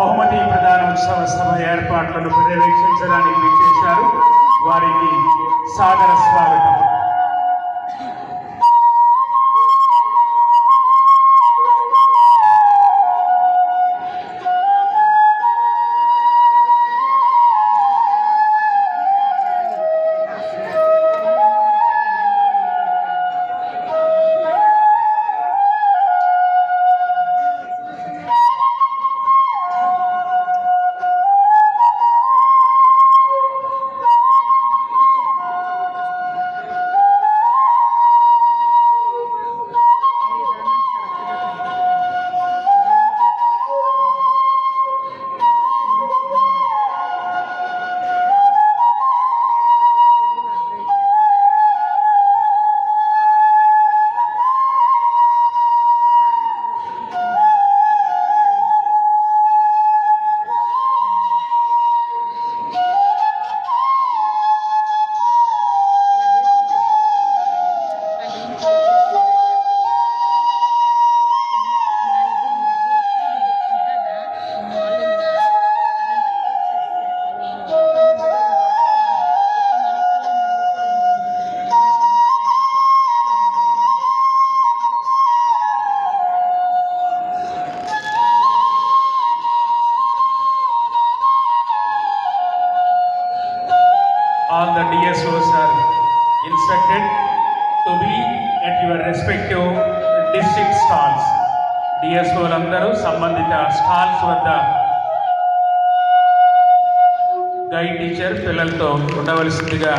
బహుమతి ప్రదానోత్సవ సభ ఏర్పాట్లను పర్యవేక్షించడానికి విచ్చేశారు. వారికి సాదర స్వాగతం. All the DSOs are instructed to be at your respective district stalls. DSOలందరూ సంబంధిత స్టాల్స్ వద్ద గైడ్ టీచర్ పిల్లలతో ఉండవలసిందిగా